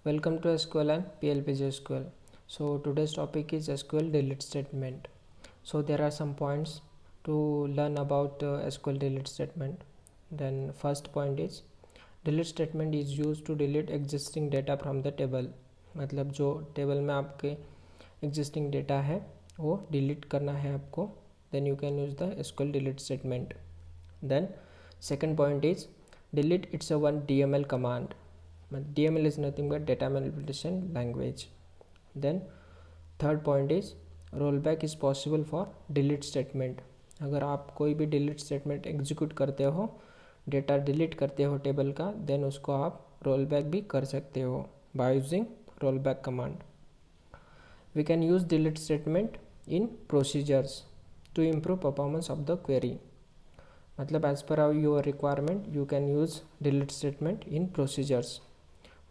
Welcome to SQL and PLPG SQL. So today's topic is SQL delete statement. So there are some points to learn about SQL delete statement. Then first point is delete statement is used to delete existing data from the table. मतलब जो table में आपके existing data है वो delete करना है आपको. Then you can use the SQL delete statement. Then second point is delete, it's a one DML command. DML is nothing but data manipulation language. Then third point is rollback is possible for delete statement. अगर आप कोई भी delete statement execute करते हो, data delete करते हो table का, then उसको आप रोलबैक भी कर सकते हो by using rollback command. We can use delete statement in procedures to improve performance of the query. मतलब as per your requirement you can use delete statement in procedures.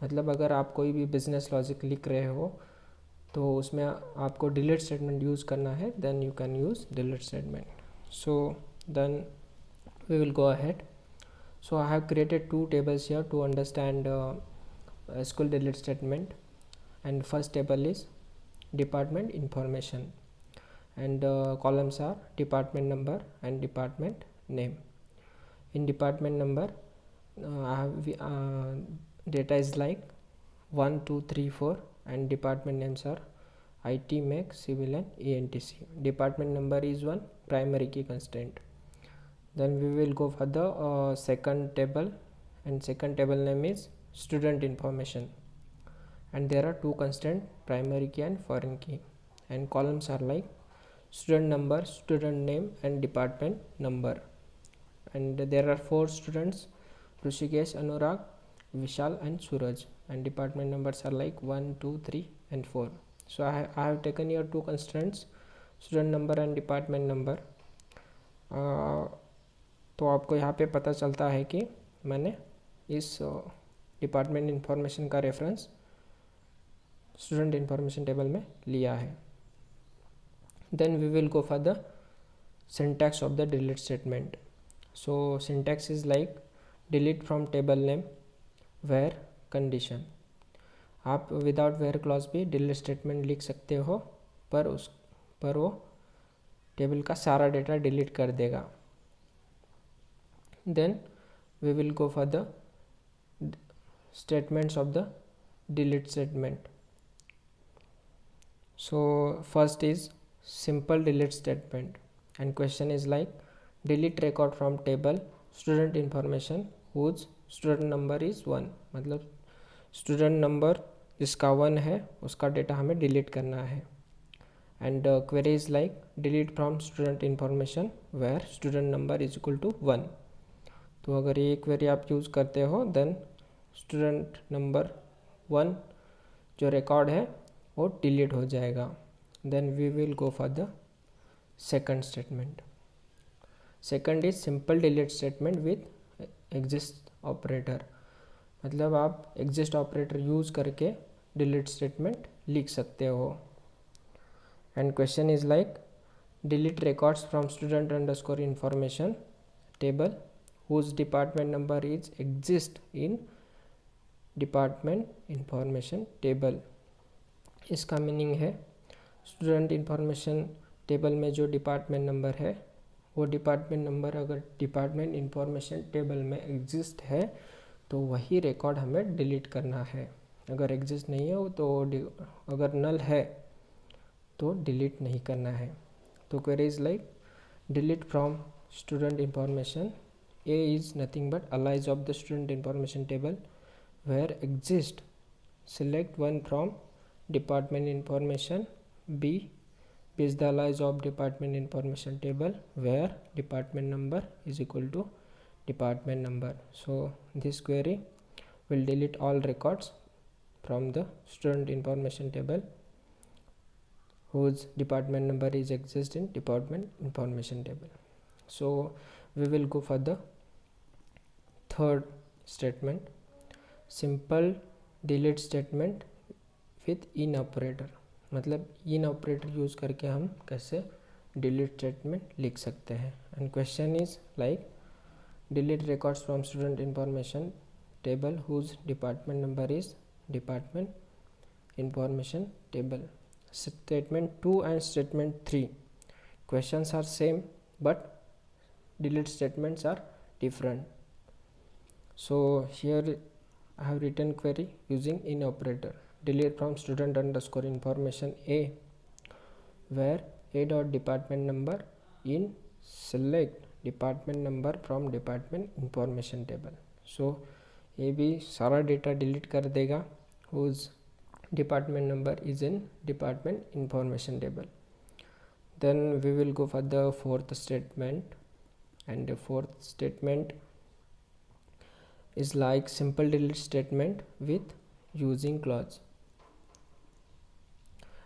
मतलब अगर आप कोई भी बिजनेस लॉजिक लिख रहे हो तो उसमें आपको डिलीट स्टेटमेंट यूज़ करना है, then you can use delete statement. So then we will go ahead. So I have created two tables here to understand SQL delete statement. And first table is department information, and columns are department number and department name. In department number data is like 1 2 3 4, and department names are IT, Mech, Civil and ENTC. Department number is one primary key constraint. Then we will go for the second table, and second table name is student information, and there are two constraints, primary key and foreign key, and columns are like student number, student name and department number. And there are four students, Rushikesh, Anurag, Vishal and Suraj, and department numbers are like 1 2 3 and 4. So I have taken here two constraints, student number and department number. तो आपको यहाँ पे पता चलता है कि मैंने इस डिपार्टमेंट इंफॉर्मेशन का रेफरेंस स्टूडेंट इंफॉर्मेशन टेबल में लिया है. Then we will go for the syntax of the delete statement. So syntax is like delete from table name where condition. आप विदाउट वेयर क्लॉज भी डिलीट स्टेटमेंट लिख सकते हो, पर वो टेबल का सारा डेटा डिलीट कर देगा. Then we will go for the statements of the delete statement. So first is simple delete statement, and question is like delete record from table student information whose student number is 1. मतलब student number जिसका 1 है उसका data हमें delete करना है. And query is like delete from student information where student number is equal to 1. तो अगर ये क्वेरी आप यूज़ करते हो देन स्टूडेंट नंबर 1 जो रिकॉर्ड है वो डिलीट हो जाएगा. Then we will go for the second statement. Second is simple delete statement with exist operator. मतलब आप एग्जिस्ट ऑपरेटर यूज़ करके डिलीट स्टेटमेंट लिख सकते हो. And question is like delete records from student underscore information table whose department number is exist in department information table. इसका meaning है student information table में जो डिपार्टमेंट नंबर है वो डिपार्टमेंट नंबर अगर डिपार्टमेंट इंफॉर्मेशन टेबल में exist है तो वही रिकॉर्ड हमें डिलीट करना है. अगर एग्जिस्ट नहीं है तो अगर नल है तो डिलीट नहीं करना है. तो query is like delete from student information. A is nothing but alias of the student information table where exist select one from department information. B is the alias of department information table where department number is equal to department number. So this query will delete all records from the student information table whose department number is exist in department information table. So we will go for the third statement, simple delete statement with in operator. मतलब इन operator use करके हम कैसे delete statement लिख सकते हैं. And question is like delete records from student information table whose department number is department information table. Statement 2 and statement 3 questions are same but delete statements are different. So here I have written query using in operator. Delete from student underscore information A, where A dot department number in select department number from department information table. So ये भी सारा data delete कर देगा whose department number is in department information table. Then we will go for the fourth statement, and the fourth statement is like simple delete statement with using clause.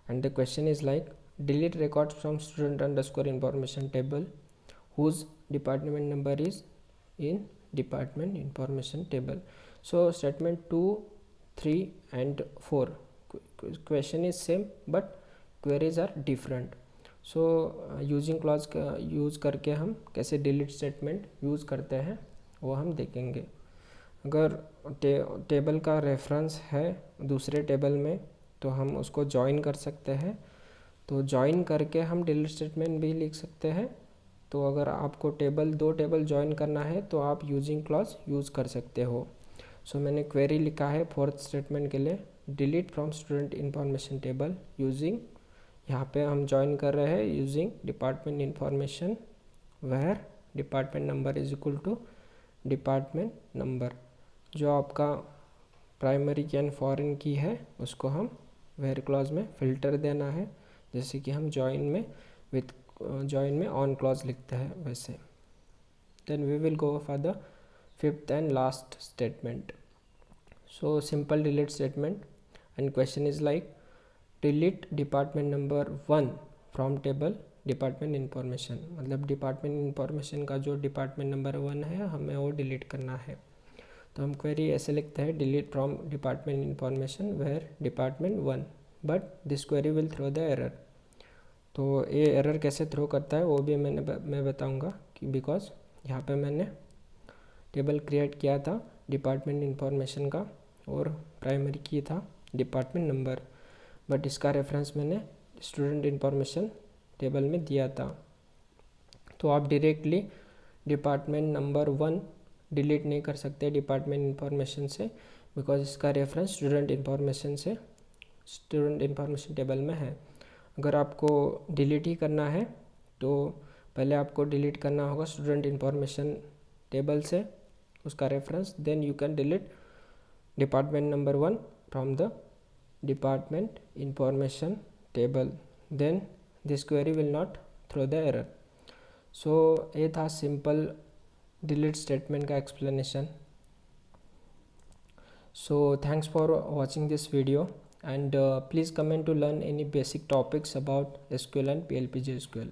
And the question is like delete records from student underscore information table whose department number is in department information table. So statement 2, 3 and 4 question is same but queries are different. So using clause का use करके हम कैसे delete statement use करते हैं वो हम देखेंगे. अगर टेबल का रेफरेंस है दूसरे टेबल में तो हम उसको जॉइन कर सकते हैं. तो जॉइन करके हम डिलीट स्टेटमेंट भी लिख सकते हैं. तो अगर आपको दो टेबल जॉइन करना है तो आप यूजिंग क्लॉज यूज़ कर सकते हो. सो मैंने क्वेरी लिखा है फोर्थ स्टेटमेंट के लिए delete from student information table using, यहाँ पे हम जॉइन कर रहे हैं using department information where department number is equal to department number. जो आपका प्राइमरी की एंड फॉरेन की है उसको हम वेयर क्लॉज में फिल्टर देना है, जैसे कि हम जॉइन में ऑन क्लॉज लिखते हैं वैसे. Then we will go for the fifth and last statement. So simple delete statement and question is like delete department number 1 from table department information. मतलब डिपार्टमेंट इंफॉर्मेशन का जो डिपार्टमेंट नंबर 1 है हमें वो delete करना है. तो हम क्वेरी ऐसे लिखते हैं delete from department information where department 1, but this query will throw the error. तो ये एरर कैसे थ्रो करता है वो भी मैं बताऊंगा कि बिकॉज यहाँ पे मैंने टेबल क्रिएट किया था डिपार्टमेंट इंफॉर्मेशन का और प्राइमरी की था डिपार्टमेंट नंबर, बट इसका रेफरेंस मैंने स्टूडेंट इंफॉर्मेशन टेबल में दिया था. तो आप डायरेक्टली डिपार्टमेंट नंबर 1 डिलीट नहीं कर सकते डिपार्टमेंट इंफॉर्मेशन से, बिकॉज इसका रेफरेंस स्टूडेंट इंफॉर्मेशन टेबल में है. अगर आपको डिलीट ही करना है तो पहले आपको डिलीट करना होगा स्टूडेंट इंफॉर्मेशन टेबल से उसका reference, then you can delete department number 1 from the department information table, then this query will not throw the error. So ये था सिंपल डिलीट स्टेटमेंट का explanation. So thanks for watching this video and please comment to learn any basic topics about SQL and PLPG SQL.